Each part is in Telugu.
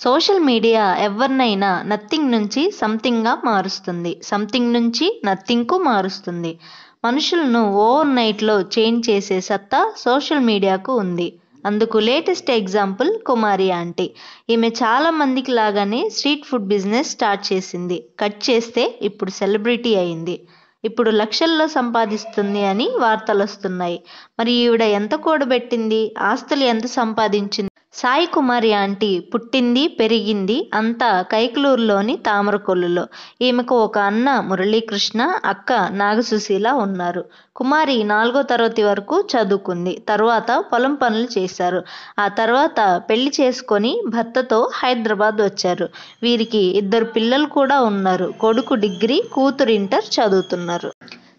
సోషల్ మీడియా ఎవరినైనా నథింగ్ నుంచి సంథింగ్‌గా మారుస్తుంది. సంథింగ్ నుంచి నథింగ్‌కు మారుస్తుంది. మనుషులను ఓవర్ నైట్‌లో చేంజ్ చేసే సత్తా సోషల్ మీడియాకు ఉంది. అందుకు లేటెస్ట్ ఎగ్జాంపుల్ కుమారి ఆంటీ. ఈమె చాలా మందికి లాగానే స్ట్రీట్ ఫుడ్ బిజినెస్ స్టార్ట్ చేసింది. కట్ చేస్తే ఇప్పుడు సెలబ్రిటీ అయింది. ఇప్పుడు లక్షల్లో సంపాదిస్తుంది అని వార్తలొస్తున్నాయి. మరి ఈవిడ ఎంత కూడబెట్టింది? ఆస్తులు ఎంత సంపాదించింది? సాయి కుమారి ఆంటీ పుట్టింది, పెరిగింది అంతా కైకలూరులోని తామరకొల్లులో. ఈమెకు ఒక అన్న మురళీకృష్ణ, అక్క నాగసుశీల ఉన్నారు. కుమారి 4వ తరగతి వరకు చదువుకుంది. తరువాత పొలం పనులు చేశారు. ఆ తర్వాత పెళ్లి చేసుకొని భర్తతో హైదరాబాద్ వచ్చారు. వీరికి 2 పిల్లలు కూడా ఉన్నారు. కొడుకు డిగ్రీ, కూతురు ఇంటర్ చదువుతున్నారు.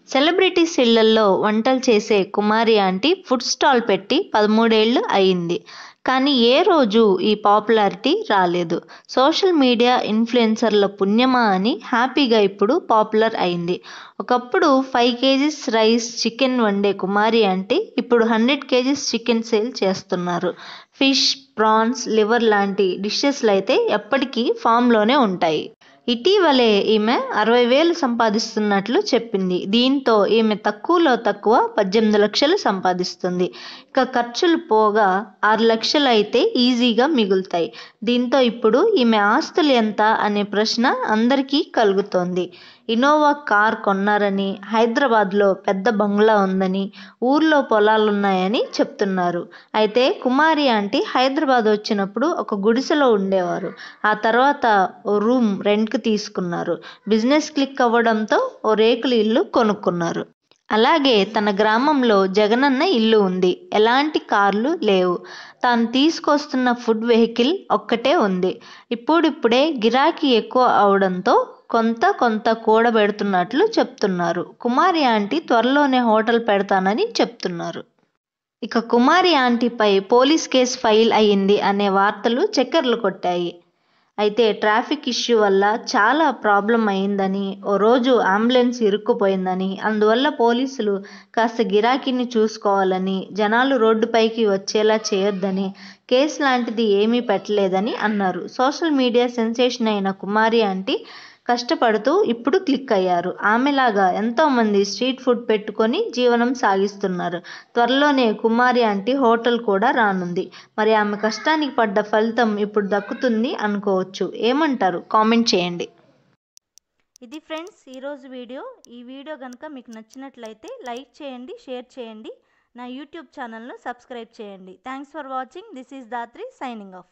సెలబ్రిటీస్ ఇళ్లల్లో వంటలు చేసే కుమారి ఆంటీ ఫుడ్ స్టాల్ పెట్టి 13 ఏళ్లు అయింది. కానీ ఏ రోజు ఈ పాపులారిటీ రాలేదు. సోషల్ మీడియా ఇన్ఫ్లుయెన్సర్ల పుణ్యమా అని హ్యాపీగా ఇప్పుడు పాపులర్ అయింది. ఒకప్పుడు 5 కేజీస్ రైస్, చికెన్ వండే కుమారి ఆంటీ ఇప్పుడు 100 కేజీస్ చికెన్ సేల్ చేస్తున్నారు. ఫిష్, ప్రాన్స్, లివర్ లాంటి డిషెస్లు అయితే ఎప్పటికీ ఫామ్లోనే ఉంటాయి. ఇటీవలే ఈమె 60,000 సంపాదిస్తున్నట్లు చెప్పింది. దీంతో ఈమె తక్కువలో తక్కువ 18 లక్షలు సంపాదిస్తుంది. ఇక ఖర్చులు పోగా 6 లక్షలు అయితే ఈజీగా మిగులుతాయి. దీంతో ఇప్పుడు ఈమె ఆస్తులు ఎంత అనే ప్రశ్న అందరికీ కలుగుతోంది. ఇన్నోవా కార్ కొన్నారని, హైదరాబాద్లో పెద్ద బంగ్లా ఉందని, ఊర్లో పొలాలున్నాయని చెప్తున్నారు. అయితే కుమారి ఆంటీ హైదరాబాద్ వచ్చినప్పుడు ఒక గుడిసెలో ఉండేవారు. ఆ తర్వాత ఓ రూమ్ రెంట్కి తీసుకున్నారు. బిజినెస్ క్లిక్ అవ్వడంతో ఓ రేకుల ఇల్లు కొనుక్కున్నారు. అలాగే తన గ్రామంలో జగనన్న ఇల్లు ఉంది. ఎలాంటి కార్లు లేవు. తాను తీసుకొస్తున్న ఫుడ్ వెహికల్ ఒక్కటే ఉంది. ఇప్పుడిప్పుడే గిరాకీ ఎక్కువ అవడంతో కొంత కూడబెడుతున్నట్లు చెప్తున్నారు. కుమారి ఆంటీ త్వరలోనే హోటల్ పెడతానని చెప్తున్నారు. ఇక కుమారి ఆంటీపై పోలీస్ కేసు ఫైల్ అయ్యింది అనే వార్తలు చక్కర్లు కొట్టాయి. అయితే ట్రాఫిక్ ఇష్యూ వల్ల చాలా ప్రాబ్లం అయిందని, ఓ రోజు అంబులెన్స్ ఇరుక్కుపోయిందని, అందువల్ల పోలీసులు కాస్త గిరాకీని చూసుకోవాలని, జనాలు రోడ్డుపైకి వచ్చేలా చేయొద్దని కేసు లాంటిది ఏమీ పెట్టలేదని అన్నారు. సోషల్ మీడియా సెన్సేషన్ అయిన కుమారి ఆంటీ కష్టపడుతూ ఇప్పుడు క్లిక్ అయ్యారు. ఆమెలాగా ఎంతోమంది స్ట్రీట్ ఫుడ్ పెట్టుకొని జీవనం సాగిస్తున్నారు. త్వరలోనే కుమారి ఆంటీ హోటల్ కూడా రానుంది. మరి ఆమె కష్టానికి పడ్డ ఫలితం ఇప్పుడు దక్కుతుంది అనుకోవచ్చు. ఏమంటారు? కామెంట్ చేయండి. ఇది ఫ్రెండ్స్ ఈరోజు వీడియో. ఈ వీడియో కనుక మీకు నచ్చినట్లయితే లైక్ చేయండి, షేర్ చేయండి, నా యూట్యూబ్ ఛానల్ను సబ్స్క్రైబ్ చేయండి. Thanks for watching. This is Dhatri signing off.